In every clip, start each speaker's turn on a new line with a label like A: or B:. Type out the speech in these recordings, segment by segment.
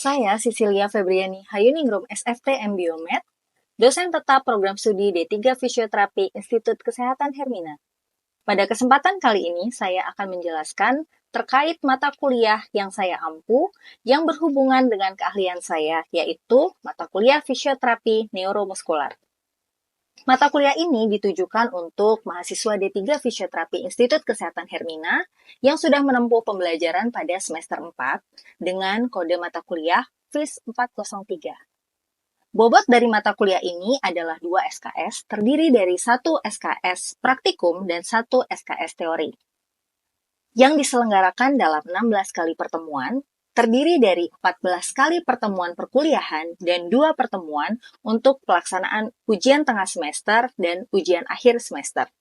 A: Saya Cecilia Febriani Hayuningrum SFT MBiomed, dosen tetap program studi D3 Fisioterapi Institut Kesehatan Hermina. Pada kesempatan kali ini, saya akan menjelaskan terkait mata kuliah yang saya ampu yang berhubungan dengan keahlian saya, yaitu mata kuliah Fisioterapi Neuromuskular. Mata kuliah ini ditujukan untuk mahasiswa D3 Fisioterapi Institut Kesehatan Hermina yang sudah menempuh pembelajaran pada semester 4 dengan kode mata kuliah FIS 403. Bobot dari mata kuliah ini adalah 2 SKS, terdiri dari 1 SKS praktikum dan 1 SKS teori. Yang diselenggarakan dalam 16 kali pertemuan, terdiri dari 14 kali pertemuan perkuliahan dan 2 pertemuan untuk pelaksanaan ujian tengah semester dan ujian akhir semester.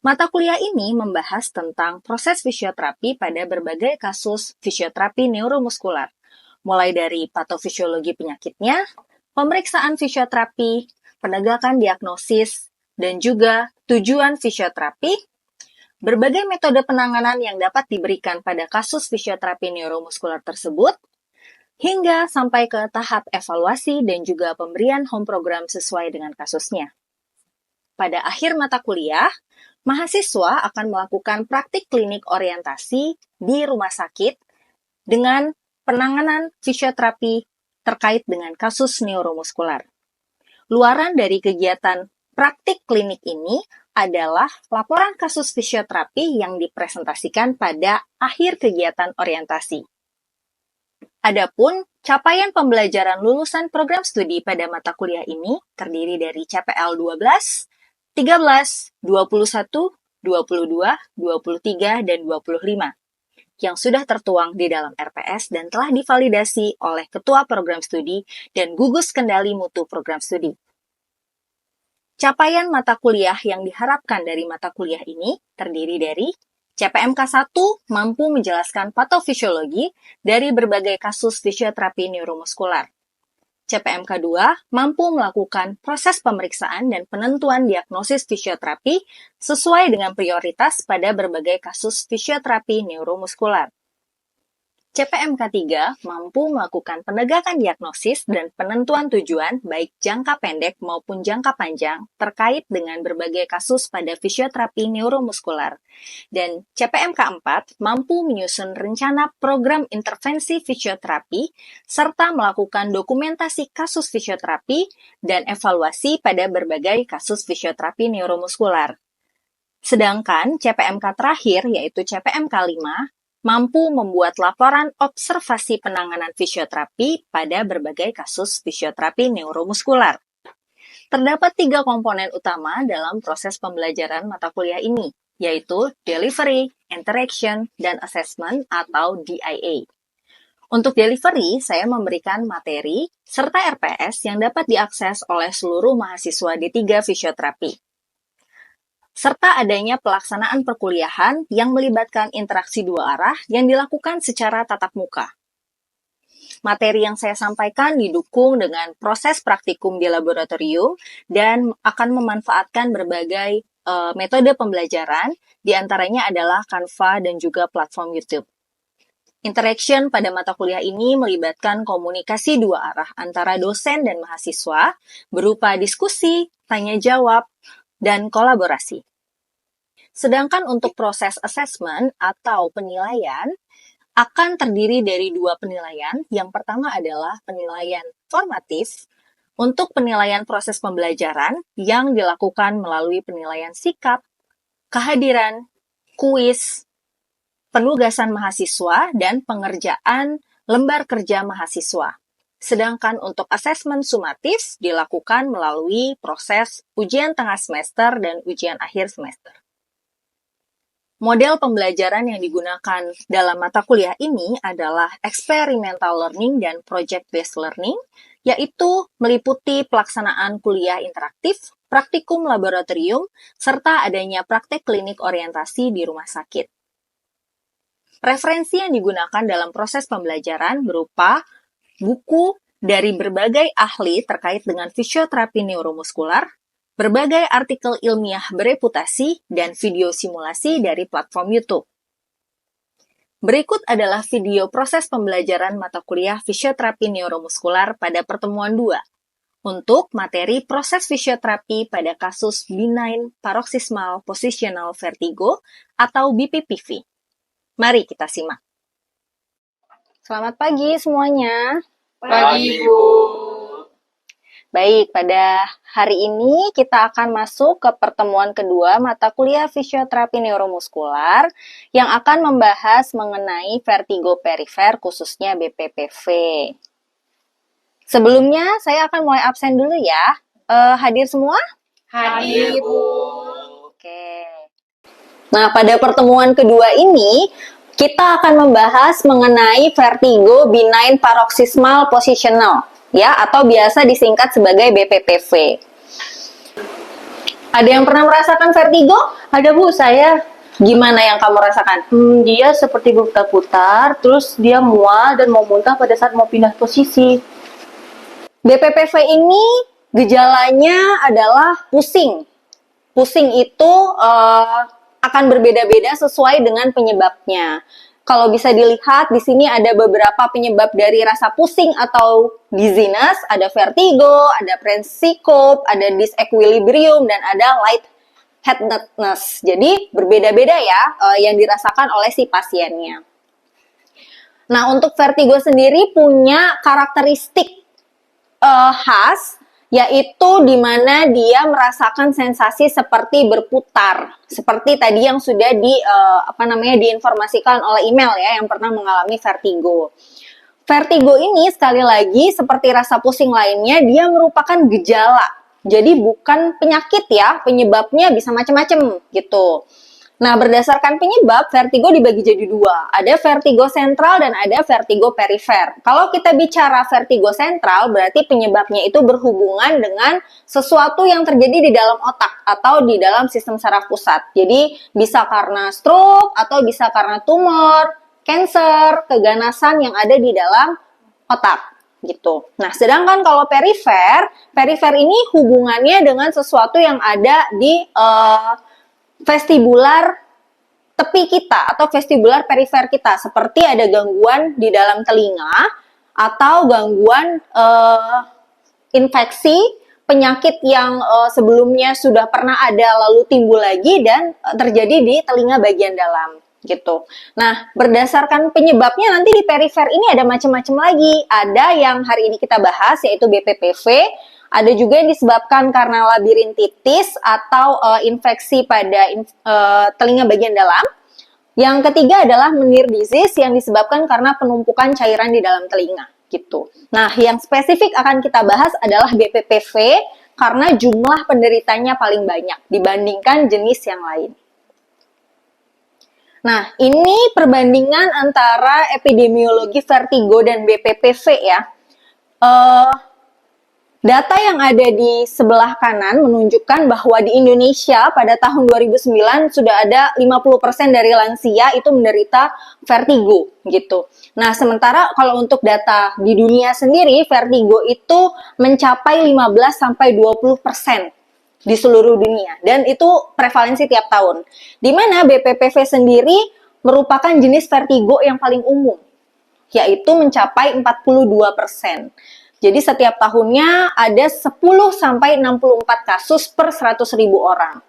A: Mata kuliah ini membahas tentang proses fisioterapi pada berbagai kasus fisioterapi neuromuskular, mulai dari patofisiologi penyakitnya, pemeriksaan fisioterapi, penegakan diagnosis, dan juga tujuan fisioterapi, berbagai metode penanganan yang dapat diberikan pada kasus fisioterapi neuromuskular tersebut, hingga sampai ke tahap evaluasi dan juga pemberian home program sesuai dengan kasusnya. Pada akhir mata kuliah, mahasiswa akan melakukan praktik klinik orientasi di rumah sakit dengan penanganan fisioterapi terkait dengan kasus neuromuskular. Luaran dari kegiatan praktik klinik ini adalah laporan kasus fisioterapi yang dipresentasikan pada akhir kegiatan orientasi. Adapun capaian pembelajaran lulusan program studi pada mata kuliah ini terdiri dari CPL 12, 13, 21, 22, 23, dan 25 yang sudah tertuang di dalam RPS dan telah divalidasi oleh Ketua Program Studi dan Gugus Kendali Mutu Program Studi. Capaian mata kuliah yang diharapkan dari mata kuliah ini terdiri dari CPMK 1 mampu menjelaskan patofisiologi dari berbagai kasus fisioterapi neuromuskular. CPMK 2 mampu melakukan proses pemeriksaan dan penentuan diagnosis fisioterapi sesuai dengan prioritas pada berbagai kasus fisioterapi neuromuskular. CPMK 3 mampu melakukan penegakan diagnosis dan penentuan tujuan baik jangka pendek maupun jangka panjang terkait dengan berbagai kasus pada fisioterapi neuromuskular. Dan CPMK 4 mampu menyusun rencana program intervensi fisioterapi serta melakukan dokumentasi kasus fisioterapi dan evaluasi pada berbagai kasus fisioterapi neuromuskular. Sedangkan CPMK terakhir yaitu CPMK 5 mampu membuat laporan observasi penanganan fisioterapi pada berbagai kasus fisioterapi neuromuskular. Terdapat 3 komponen utama dalam proses pembelajaran mata kuliah ini, yaitu Delivery, Interaction, dan Assessment atau DIA. Untuk delivery, saya memberikan materi serta RPS yang dapat diakses oleh seluruh mahasiswa D3 Fisioterapi, serta adanya pelaksanaan perkuliahan yang melibatkan interaksi 2 arah yang dilakukan secara tatap muka. Materi yang saya sampaikan didukung dengan proses praktikum di laboratorium dan akan memanfaatkan berbagai metode pembelajaran, diantaranya adalah Canva dan juga platform YouTube. Interaction pada mata kuliah ini melibatkan komunikasi 2 arah antara dosen dan mahasiswa berupa diskusi, tanya jawab, dan kolaborasi. Sedangkan untuk proses assessment atau penilaian akan terdiri dari 2 penilaian. Yang pertama adalah penilaian formatif untuk penilaian proses pembelajaran yang dilakukan melalui penilaian sikap, kehadiran, kuis, penugasan mahasiswa, dan pengerjaan lembar kerja mahasiswa. Sedangkan untuk asesmen sumatif dilakukan melalui proses ujian tengah semester dan ujian akhir semester. Model pembelajaran yang digunakan dalam mata kuliah ini adalah experimental learning dan project-based learning, yaitu meliputi pelaksanaan kuliah interaktif, praktikum laboratorium, serta adanya praktek klinik orientasi di rumah sakit. Referensi yang digunakan dalam proses pembelajaran berupa buku dari berbagai ahli terkait dengan fisioterapi neuromuskular, berbagai artikel ilmiah bereputasi, dan video simulasi dari platform YouTube. Berikut adalah video proses pembelajaran mata kuliah fisioterapi neuromuskular pada pertemuan 2 untuk materi proses fisioterapi pada kasus benign paroxysmal positional vertigo atau BPPV. Mari kita simak. Selamat pagi semuanya.
B: Pagi, Bu.
A: Baik, pada hari ini kita akan masuk ke pertemuan kedua mata kuliah fisioterapi neuromuskular yang akan membahas mengenai vertigo perifer khususnya BPPV. Sebelumnya saya akan mulai absen dulu ya. Hadir semua?
B: Hadir, Bu.
A: Oke. Nah, pada pertemuan kedua ini kita akan membahas mengenai vertigo benign paroxysmal positional, ya, atau biasa disingkat sebagai BPPV. Ada yang pernah merasakan vertigo?
B: Ada, Bu, saya.
A: Gimana yang kamu rasakan?
B: Dia seperti berputar-putar, terus dia mual dan mau muntah pada saat mau pindah posisi.
A: BPPV ini gejalanya adalah pusing. Pusing itu akan berbeda-beda sesuai dengan penyebabnya. Kalau bisa dilihat di sini ada beberapa penyebab dari rasa pusing atau dizziness, ada vertigo, ada syncope, ada disequilibrium, dan ada lightheadedness. Jadi berbeda-beda ya yang dirasakan oleh si pasiennya. Nah, untuk vertigo sendiri punya karakteristik khas, yaitu di mana dia merasakan sensasi seperti berputar, seperti tadi yang sudah diinformasikan oleh email ya, yang pernah mengalami vertigo. Vertigo ini sekali lagi seperti rasa pusing lainnya, dia merupakan gejala. Jadi bukan penyakit ya, penyebabnya bisa macam-macam gitu. Nah, berdasarkan penyebab, vertigo dibagi jadi dua. Ada vertigo sentral dan ada vertigo perifer. Kalau kita bicara vertigo sentral, berarti penyebabnya itu berhubungan dengan sesuatu yang terjadi di dalam otak atau di dalam sistem saraf pusat. Jadi, bisa karena stroke atau bisa karena tumor, kanker, keganasan yang ada di dalam otak gitu. Nah, sedangkan kalau perifer ini hubungannya dengan sesuatu yang ada di vestibular tepi kita atau vestibular perifer kita, seperti ada gangguan di dalam telinga atau gangguan infeksi, penyakit yang sebelumnya sudah pernah ada lalu timbul lagi dan terjadi di telinga bagian dalam gitu. Nah, berdasarkan penyebabnya nanti di perifer ini ada macam-macam lagi. Ada yang hari ini kita bahas yaitu BPPV. Ada juga yang disebabkan karena labirintitis atau infeksi pada telinga bagian dalam. Yang ketiga adalah Meniere's disease yang disebabkan karena penumpukan cairan di dalam telinga gitu. Nah, yang spesifik akan kita bahas adalah BPPV karena jumlah penderitanya paling banyak dibandingkan jenis yang lain. Nah, ini perbandingan antara epidemiologi vertigo dan BPPV ya. Data yang ada di sebelah kanan menunjukkan bahwa di Indonesia pada tahun 2009 sudah ada 50% dari lansia itu menderita vertigo gitu. Nah, sementara kalau untuk data di dunia sendiri, vertigo itu mencapai 15-20% di seluruh dunia dan itu prevalensi tiap tahun. Di mana BPPV sendiri merupakan jenis vertigo yang paling umum, yaitu mencapai 42%. Jadi setiap tahunnya ada 10-64 kasus per 100.000 orang.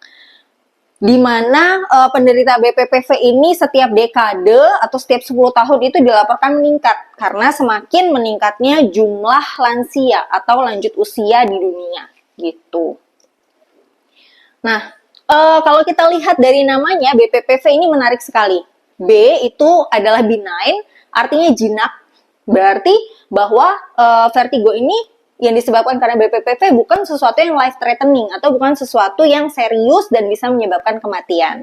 A: Di mana penderita BPPV ini setiap dekade atau setiap 10 tahun itu dilaporkan meningkat karena semakin meningkatnya jumlah lansia atau lanjut usia di dunia gitu. Nah, kalau kita lihat dari namanya BPPV ini menarik sekali. B itu adalah benign, artinya jinak. Berarti bahwa vertigo ini yang disebabkan karena BPPV bukan sesuatu yang life threatening atau bukan sesuatu yang serius dan bisa menyebabkan kematian.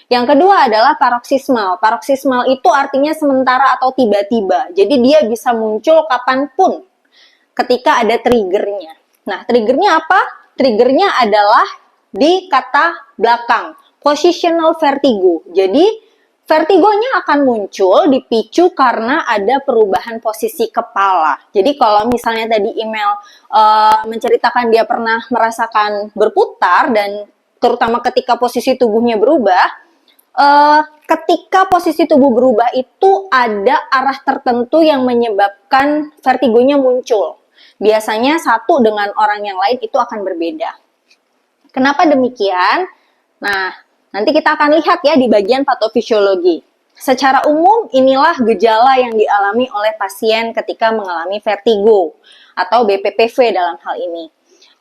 A: Yang kedua adalah paroxysmal. Paroxysmal itu artinya sementara atau tiba-tiba. Jadi dia bisa muncul kapanpun ketika ada triggernya. Nah, triggernya apa? Triggernya adalah di kata belakang, positional vertigo. Jadi vertigonya akan muncul dipicu karena ada perubahan posisi kepala. Jadi kalau misalnya tadi email menceritakan dia pernah merasakan berputar dan terutama ketika posisi tubuhnya berubah, ketika posisi tubuh berubah itu ada arah tertentu yang menyebabkan vertigonya muncul. Biasanya satu dengan orang yang lain itu akan berbeda. Kenapa demikian? Nah, nanti kita akan lihat ya di bagian patofisiologi. Secara umum, inilah gejala yang dialami oleh pasien ketika mengalami vertigo atau BPPV dalam hal ini.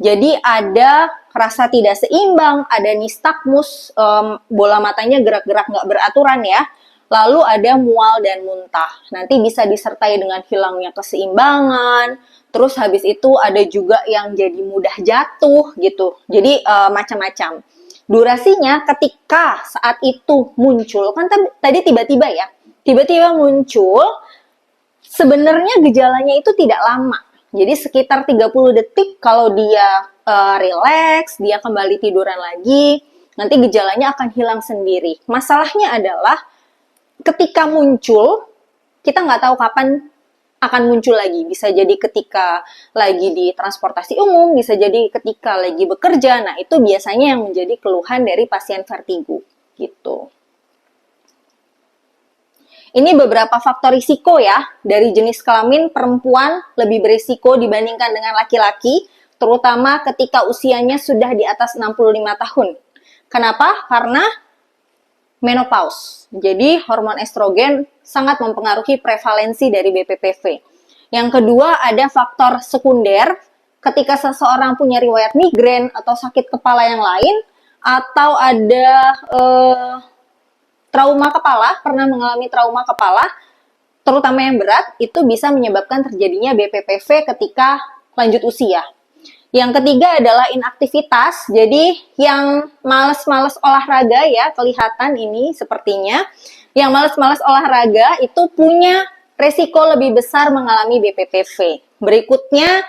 A: Jadi ada rasa tidak seimbang, ada nistagmus, bola matanya gerak-gerak nggak beraturan ya. Lalu ada mual dan muntah. Nanti bisa disertai dengan hilangnya keseimbangan. Terus habis itu ada juga yang jadi mudah jatuh gitu. Jadi macam-macam. Durasinya ketika saat itu muncul, kan tadi tiba-tiba ya. Tiba-tiba muncul, sebenarnya gejalanya itu tidak lama. Jadi sekitar 30 detik kalau dia relax, dia kembali tiduran lagi, nanti gejalanya akan hilang sendiri. Masalahnya adalah ketika muncul, kita nggak tahu kapan akan muncul lagi. Bisa jadi ketika lagi di transportasi umum, bisa jadi ketika lagi bekerja. Nah, itu biasanya yang menjadi keluhan dari pasien vertigo. Gitu. Ini beberapa faktor risiko ya, dari jenis kelamin perempuan lebih berisiko dibandingkan dengan laki-laki, terutama ketika usianya sudah di atas 65 tahun. Kenapa? Karena menopause. Jadi hormon estrogen sangat mempengaruhi prevalensi dari BPPV. Yang kedua ada faktor sekunder, ketika seseorang punya riwayat migrain atau sakit kepala yang lain, atau ada trauma kepala, pernah mengalami trauma kepala, terutama yang berat, itu bisa menyebabkan terjadinya BPPV ketika lanjut usia. Yang ketiga adalah inaktivitas, jadi yang males-males olahraga ya, kelihatan ini sepertinya, yang males-males olahraga itu punya resiko lebih besar mengalami BPPV. Berikutnya,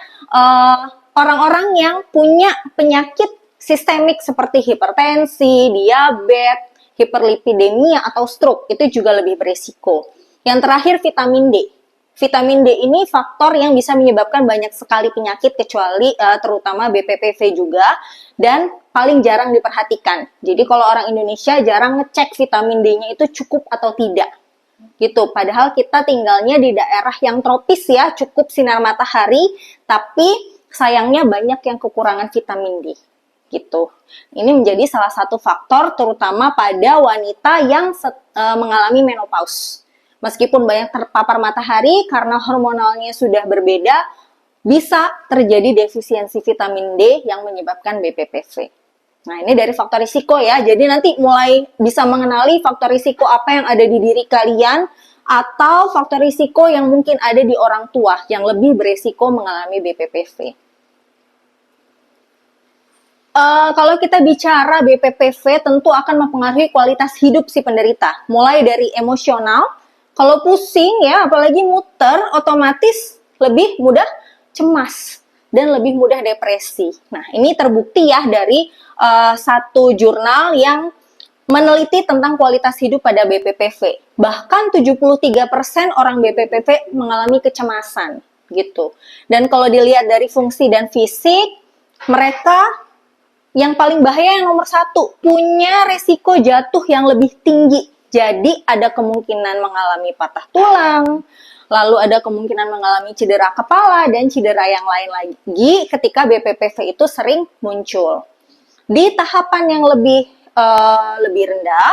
A: orang-orang yang punya penyakit sistemik seperti hipertensi, diabetes, hiperlipidemia atau stroke itu juga lebih beresiko. Yang terakhir vitamin D. Vitamin D ini faktor yang bisa menyebabkan banyak sekali penyakit kecuali terutama BPPV juga dan paling jarang diperhatikan. Jadi kalau orang Indonesia jarang ngecek vitamin D-nya itu cukup atau tidak. Gitu. Padahal kita tinggalnya di daerah yang tropis ya, cukup sinar matahari, tapi sayangnya banyak yang kekurangan vitamin D. Gitu. Ini menjadi salah satu faktor terutama pada wanita yang mengalami menopause. Meskipun banyak terpapar matahari karena hormonalnya sudah berbeda, bisa terjadi defisiensi vitamin D yang menyebabkan BPPV. Nah, ini dari faktor risiko ya. Jadi nanti mulai bisa mengenali faktor risiko apa yang ada di diri kalian atau faktor risiko yang mungkin ada di orang tua yang lebih beresiko mengalami BPPV. Kalau kita bicara BPPV tentu akan mempengaruhi kualitas hidup si penderita. Mulai dari emosional, kalau pusing ya, apalagi muter, otomatis lebih mudah cemas dan lebih mudah depresi. Nah, ini terbukti ya dari satu jurnal yang meneliti tentang kualitas hidup pada BPPV. Bahkan 73% orang BPPV mengalami kecemasan gitu. Dan kalau dilihat dari fungsi dan fisik, mereka yang paling bahaya yang nomor 1, punya resiko jatuh yang lebih tinggi. Jadi ada kemungkinan mengalami patah tulang, lalu ada kemungkinan mengalami cedera kepala dan cedera yang lain lagi ketika BPPV itu sering muncul. Di tahapan yang lebih rendah,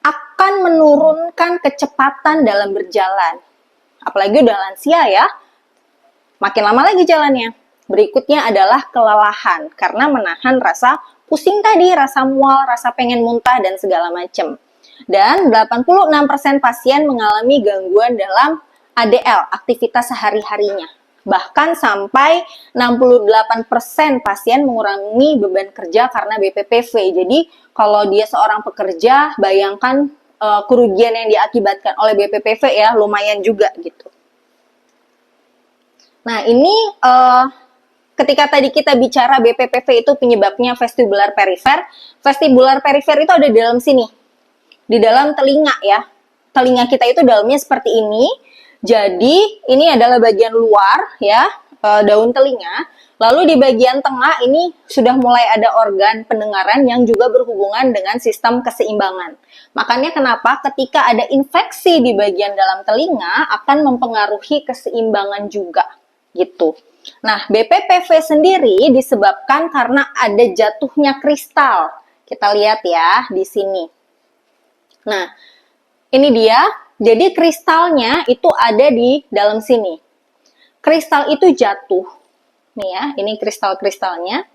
A: akan menurunkan kecepatan dalam berjalan. Apalagi udah lansia ya, makin lama lagi jalannya. Berikutnya adalah kelelahan karena menahan rasa pusing tadi, rasa mual, rasa pengen muntah, dan segala macam. Dan 86% pasien mengalami gangguan dalam ADL, aktivitas sehari-harinya. Bahkan sampai 68% pasien mengurangi beban kerja karena BPPV. Jadi kalau dia seorang pekerja, bayangkan kerugian yang diakibatkan oleh BPPV ya, lumayan juga gitu. Nah ini ketika tadi kita bicara BPPV itu penyebabnya vestibular perifer. Vestibular perifer itu ada di dalam sini, di dalam telinga ya. Telinga kita itu dalamnya seperti ini. Jadi ini adalah bagian luar ya, daun telinga. Lalu di bagian tengah ini sudah mulai ada organ pendengaran yang juga berhubungan dengan sistem keseimbangan. Makanya kenapa ketika ada infeksi di bagian dalam telinga akan mempengaruhi keseimbangan juga gitu. Nah, BPPV sendiri disebabkan karena ada jatuhnya kristal. Kita lihat ya di sini. Nah, ini dia. Jadi kristalnya itu ada di dalam sini. Kristal itu jatuh. Nih ya, ini kristal-kristalnya.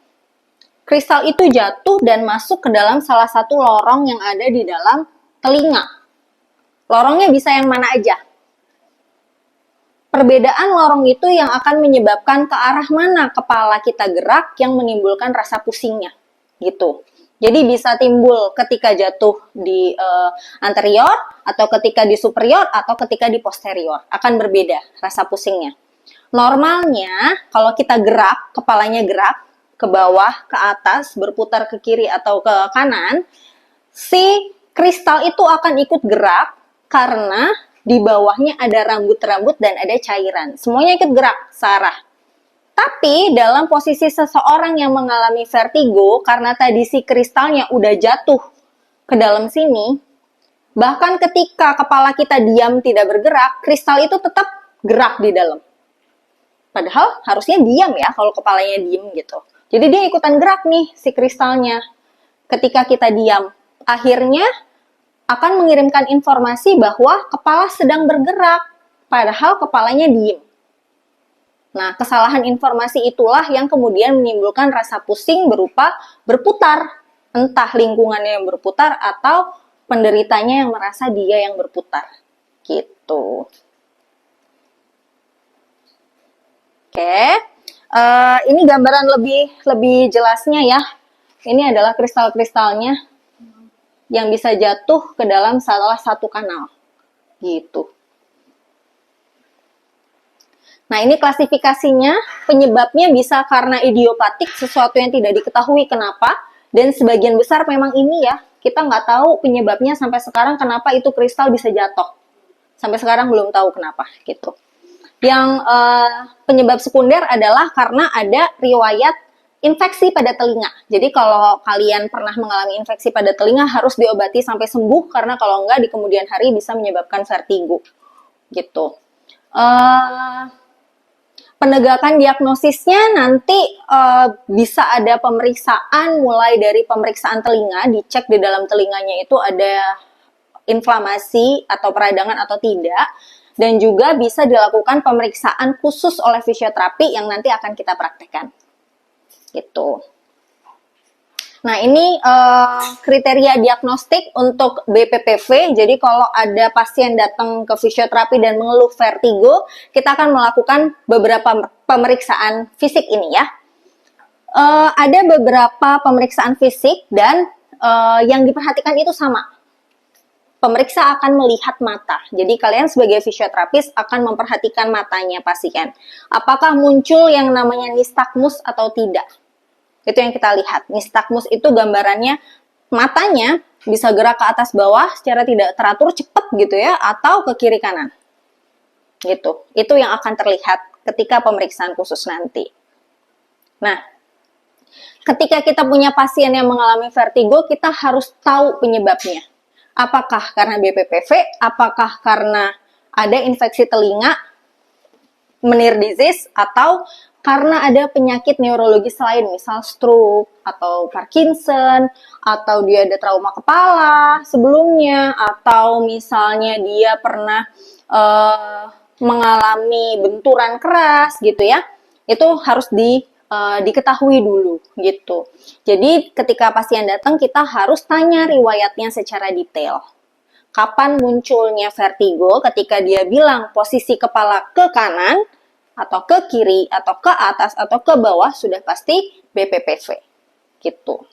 A: Kristal itu jatuh dan masuk ke dalam salah satu lorong yang ada di dalam telinga. Lorongnya bisa yang mana aja. Perbedaan lorong itu yang akan menyebabkan ke arah mana kepala kita gerak yang menimbulkan rasa pusingnya. Gitu. Jadi bisa timbul ketika jatuh di anterior, atau ketika di superior, atau ketika di posterior. Akan berbeda rasa pusingnya. Normalnya, kalau kita gerak, kepalanya gerak ke bawah, ke atas, berputar ke kiri atau ke kanan, si kristal itu akan ikut gerak karena di bawahnya ada rambut-rambut dan ada cairan. Semuanya ikut gerak searah. Tapi dalam posisi seseorang yang mengalami vertigo, karena tadi si kristalnya udah jatuh ke dalam sini, bahkan ketika kepala kita diam tidak bergerak, kristal itu tetap gerak di dalam. Padahal harusnya diam ya kalau kepalanya diam gitu. Jadi dia ikutan gerak nih si kristalnya. Ketika kita diam, akhirnya akan mengirimkan informasi bahwa kepala sedang bergerak, padahal kepalanya diam. Nah, kesalahan informasi itulah yang kemudian menimbulkan rasa pusing berupa berputar. Entah lingkungannya yang berputar atau penderitanya yang merasa dia yang berputar. Gitu. Oke, ini gambaran lebih jelasnya ya. Ini adalah kristal-kristalnya yang bisa jatuh ke dalam salah satu kanal. Gitu. Nah, ini klasifikasinya, penyebabnya bisa karena idiopatik, sesuatu yang tidak diketahui kenapa, dan sebagian besar memang ini ya, kita nggak tahu penyebabnya sampai sekarang kenapa itu kristal bisa jatuh. Sampai sekarang belum tahu kenapa, gitu. Yang penyebab sekunder adalah karena ada riwayat infeksi pada telinga. Jadi kalau kalian pernah mengalami infeksi pada telinga harus diobati sampai sembuh, karena kalau enggak di kemudian hari bisa menyebabkan vertigo. Gitu. Penegakan diagnosisnya nanti bisa ada pemeriksaan, mulai dari pemeriksaan telinga, dicek di dalam telinganya itu ada inflamasi atau peradangan atau tidak. Dan juga bisa dilakukan pemeriksaan khusus oleh fisioterapi yang nanti akan kita praktekkan. Gitu. Nah, ini kriteria diagnostik untuk BPPV. Jadi kalau ada pasien datang ke fisioterapi dan mengeluh vertigo, kita akan melakukan beberapa pemeriksaan fisik ini ya. Ada beberapa pemeriksaan fisik dan yang diperhatikan itu sama. Pemeriksa akan melihat mata. Jadi kalian sebagai fisioterapis akan memperhatikan matanya pasien. Apakah muncul yang namanya nistagmus atau tidak? Itu yang kita lihat. Nistagmus itu gambarannya matanya bisa gerak ke atas bawah secara tidak teratur, cepat gitu ya, atau ke kiri kanan. Gitu. Itu yang akan terlihat ketika pemeriksaan khusus nanti. Nah, ketika kita punya pasien yang mengalami vertigo, kita harus tahu penyebabnya. Apakah karena BPPV, apakah karena ada infeksi telinga, Meniere's disease, atau karena ada penyakit neurologis lain, misal stroke, atau Parkinson, atau dia ada trauma kepala sebelumnya, atau misalnya dia pernah mengalami benturan keras gitu ya. Itu harus diketahui dulu gitu. Jadi ketika pasien datang kita harus tanya riwayatnya secara detail. Kapan munculnya vertigo? Ketika dia bilang posisi kepala ke kanan atau ke kiri atau ke atas atau ke bawah, sudah pasti BPPV gitu.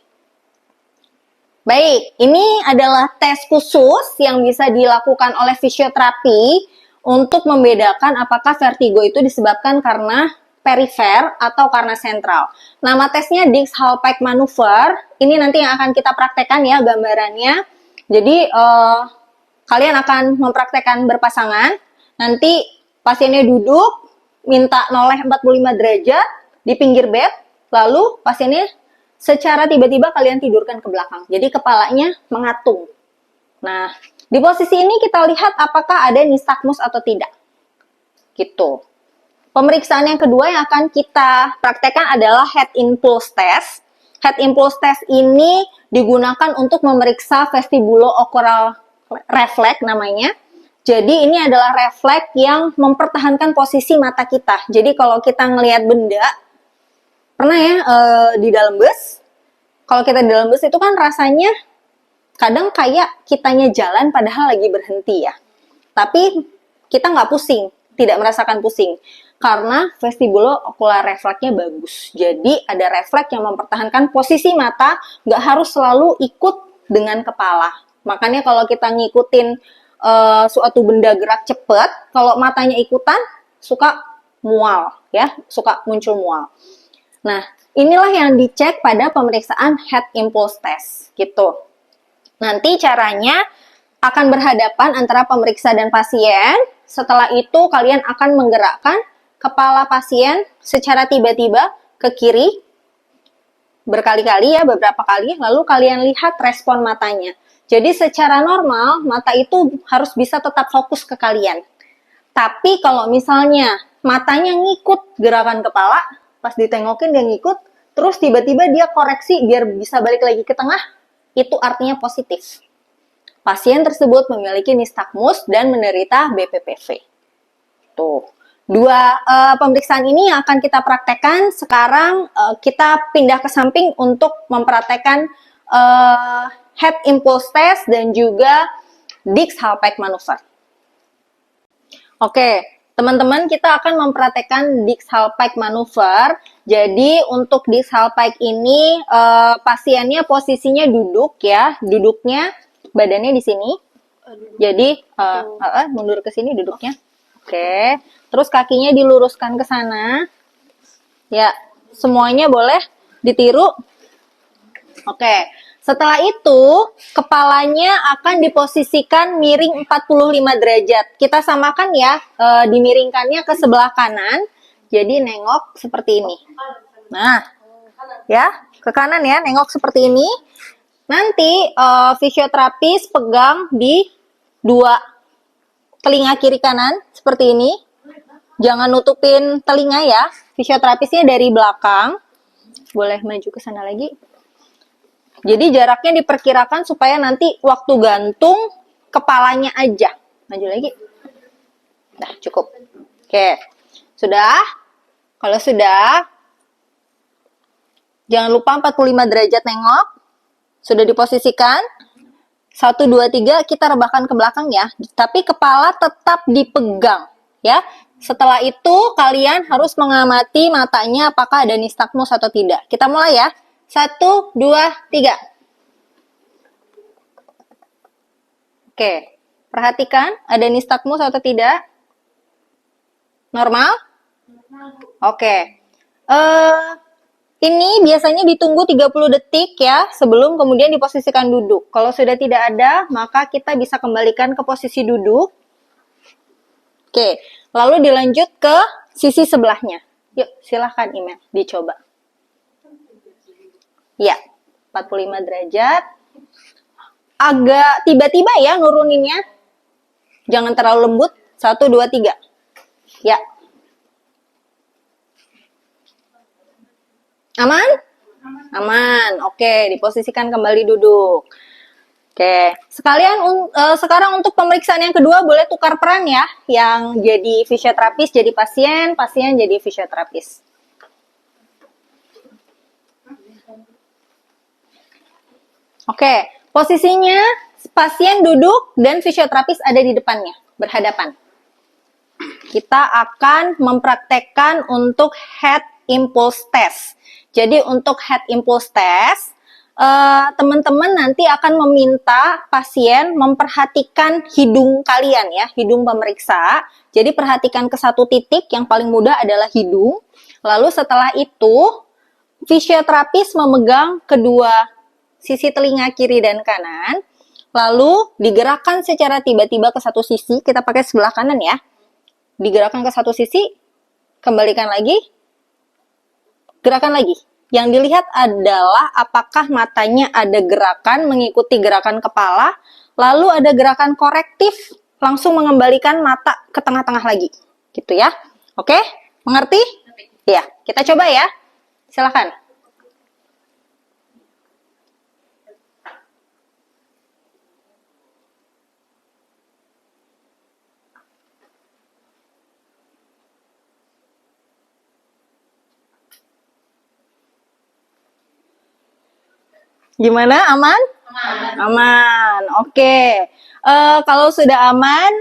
A: Baik, ini adalah tes khusus yang bisa dilakukan oleh fisioterapi untuk membedakan apakah vertigo itu disebabkan karena perifer atau karena sentral. Nama tesnya Dix-Hallpike Maneuver. Ini nanti yang akan kita praktekkan ya gambarannya. Jadi kalian akan mempraktekkan berpasangan. Nanti pasiennya duduk, minta noleh 45 derajat di pinggir bed, lalu pasiennya secara tiba-tiba kalian tidurkan ke belakang. Jadi kepalanya mengatung. Nah, di posisi ini kita lihat apakah ada nistagmus atau tidak. Gitu. Pemeriksaan yang kedua yang akan kita praktekkan adalah head impulse test. Head impulse test ini digunakan untuk memeriksa vestibulo-ocular reflex namanya. Jadi ini adalah refleks yang mempertahankan posisi mata kita. Jadi kalau kita ngelihat benda, pernah ya di dalam bus, kalau kita di dalam bus itu kan rasanya kadang kayak kitanya jalan padahal lagi berhenti ya. Tapi kita nggak pusing, tidak merasakan pusing. Karena vestibulo-ocular refleksnya bagus. Jadi ada refleks yang mempertahankan posisi mata, nggak harus selalu ikut dengan kepala. Makanya kalau kita ngikutin suatu benda gerak cepat, kalau matanya ikutan suka mual ya, suka muncul mual. Nah, inilah yang dicek pada pemeriksaan head impulse test gitu. Nanti caranya akan berhadapan antara pemeriksa dan pasien. Setelah itu kalian akan menggerakkan kepala pasien secara tiba-tiba ke kiri berkali-kali ya, beberapa kali, lalu kalian lihat respon matanya. Jadi secara normal, mata itu harus bisa tetap fokus ke kalian. Tapi kalau misalnya matanya ngikut gerakan kepala, pas ditengokin dia ngikut, terus tiba-tiba dia koreksi biar bisa balik lagi ke tengah, itu artinya positif. Pasien tersebut memiliki nistagmus dan menderita BPPV. Tuh. Dua pemeriksaan ini yang akan kita praktekkan. Sekarang kita pindah ke samping untuk mempraktekkan head impulse test dan juga Dix-Hallpike maneuver. Oke, teman-teman, kita akan mempraktekkan Dix-Hallpike maneuver. Jadi untuk Dix-Hallpike ini pasiennya posisinya duduk ya, duduknya badannya di sini. Jadi mundur ke sini duduknya. Oke, terus kakinya diluruskan ke sana. Ya, semuanya boleh ditiru. Oke, setelah itu kepalanya akan diposisikan miring 45 derajat. Kita samakan ya, dimiringkannya ke sebelah kanan. Jadi nengok seperti ini. Nah, ya, ke kanan ya, nengok seperti ini. Nanti fisioterapis pegang di dua telinga kiri kanan seperti ini. Jangan nutupin telinga ya. Fisioterapisnya dari belakang. Boleh maju ke sana lagi. Jadi jaraknya diperkirakan supaya nanti waktu gantung kepalanya aja. Maju lagi. Nah, cukup. Oke. Sudah? Kalau sudah, jangan lupa 45 derajat nengok. Sudah diposisikan. 1, 2, 3 kita rebahkan ke belakang ya. Tapi kepala tetap dipegang ya. Setelah itu kalian harus mengamati matanya apakah ada nistagmus atau tidak. Kita mulai ya. 1, 2, 3. Oke. Perhatikan ada nistagmus atau tidak. Normal? Oke. Ini biasanya ditunggu 30 detik ya, sebelum kemudian diposisikan duduk. Kalau sudah tidak ada, maka kita bisa kembalikan ke posisi duduk. Oke, lalu dilanjut ke sisi sebelahnya. Yuk, silahkan Imel, dicoba. Ya, 45 derajat. Agak tiba-tiba ya nuruninnya. Jangan terlalu lembut. 1, 2, 3. Ya. Aman? Aman. Oke, diposisikan kembali duduk. Oke, sekarang untuk pemeriksaan yang kedua boleh tukar peran ya. Yang jadi fisioterapis jadi pasien, pasien jadi fisioterapis. Oke, posisinya pasien duduk dan fisioterapis ada di depannya, berhadapan. Kita akan mempraktekkan untuk head impulse test. Jadi untuk head impulse test, teman-teman nanti akan meminta pasien memperhatikan hidung kalian ya, hidung pemeriksa. Jadi perhatikan ke satu titik, yang paling mudah adalah hidung. Lalu setelah itu, fisioterapis memegang kedua sisi telinga kiri dan kanan. Lalu digerakkan secara tiba-tiba ke satu sisi, kita pakai sebelah kanan ya. Digerakkan ke satu sisi, Kembalikan lagi. Gerakan lagi. Yang dilihat adalah apakah matanya ada gerakan mengikuti gerakan kepala, lalu ada gerakan korektif, langsung mengembalikan mata ke tengah-tengah lagi. Gitu ya. Oke? Mengerti? Ya, kita coba ya. Silakan. Gimana? Aman? Aman. Oke. Kalau sudah aman,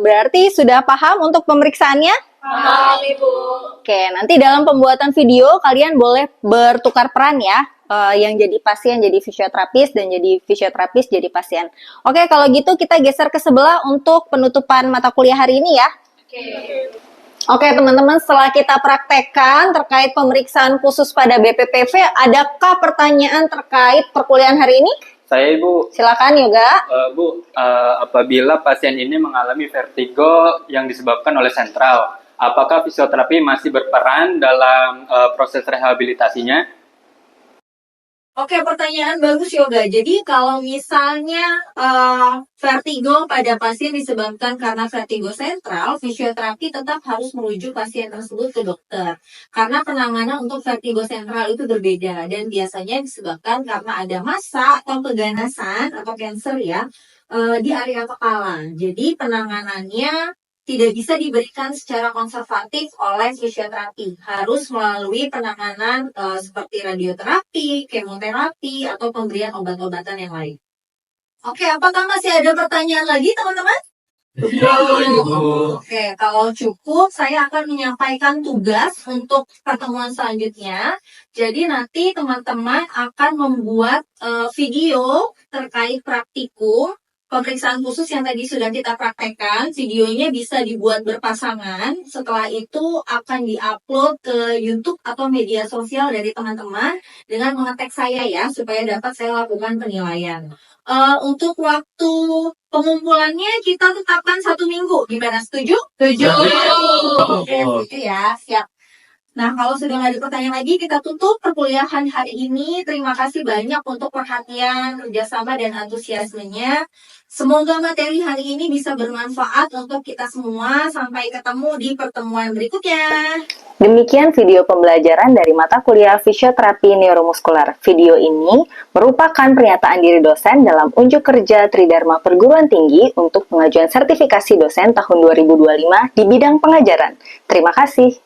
A: berarti sudah paham untuk pemeriksaannya?
B: Paham, Ibu.
A: Oke, nanti dalam pembuatan video kalian boleh bertukar peran ya. Yang jadi pasien jadi fisioterapis dan jadi fisioterapis jadi pasien. Oke, kalau gitu kita geser ke sebelah untuk penutupan mata kuliah hari ini ya. Oke teman-teman, setelah kita praktekkan terkait pemeriksaan khusus pada BPPV, adakah pertanyaan terkait perkuliahan hari ini?
C: Saya Ibu.
A: Silakan Yoga.
C: Bu, apabila pasien ini mengalami vertigo yang disebabkan oleh sentral, apakah fisioterapi masih berperan dalam proses rehabilitasinya?
A: Oke, pertanyaan bagus Yoga. Jadi kalau misalnya vertigo pada pasien disebabkan karena vertigo sentral, fisioterapi tetap harus merujuk pasien tersebut ke dokter. Karena penanganan untuk vertigo sentral itu berbeda dan biasanya disebabkan karena ada massa atau keganasan atau cancer ya di area kepala. Jadi penanganannya tidak bisa diberikan secara konservatif oleh fisioterapi. Harus melalui penanganan seperti radioterapi, kemoterapi, atau pemberian obat-obatan yang lain. Oke, apakah masih ada pertanyaan lagi, teman-teman? Oke, kalau cukup, saya akan menyampaikan tugas untuk pertemuan selanjutnya. Jadi nanti teman-teman akan membuat video terkait praktikum pemeriksaan khusus yang tadi sudah kita praktekkan. Videonya bisa dibuat berpasangan. Setelah itu akan diupload ke YouTube atau media sosial dari teman-teman dengan mengetek saya ya, supaya dapat saya lakukan penilaian. Untuk waktu pengumpulannya kita tetapkan 1 minggu. Gimana, setuju? Setuju. Oke, itu ya, siap. Nah, kalau sudah nggak ada pertanyaan lagi, kita tutup perkuliahan hari ini. Terima kasih banyak untuk perhatian, kerjasama, dan antusiasmenya. Semoga materi hari ini bisa bermanfaat untuk kita semua. Sampai ketemu di pertemuan berikutnya. Demikian video pembelajaran dari mata kuliah Fisioterapi Neuromuskular. Video ini merupakan pernyataan diri dosen dalam unjuk kerja Tridharma Perguruan Tinggi untuk pengajuan sertifikasi dosen tahun 2025 di bidang pengajaran. Terima kasih.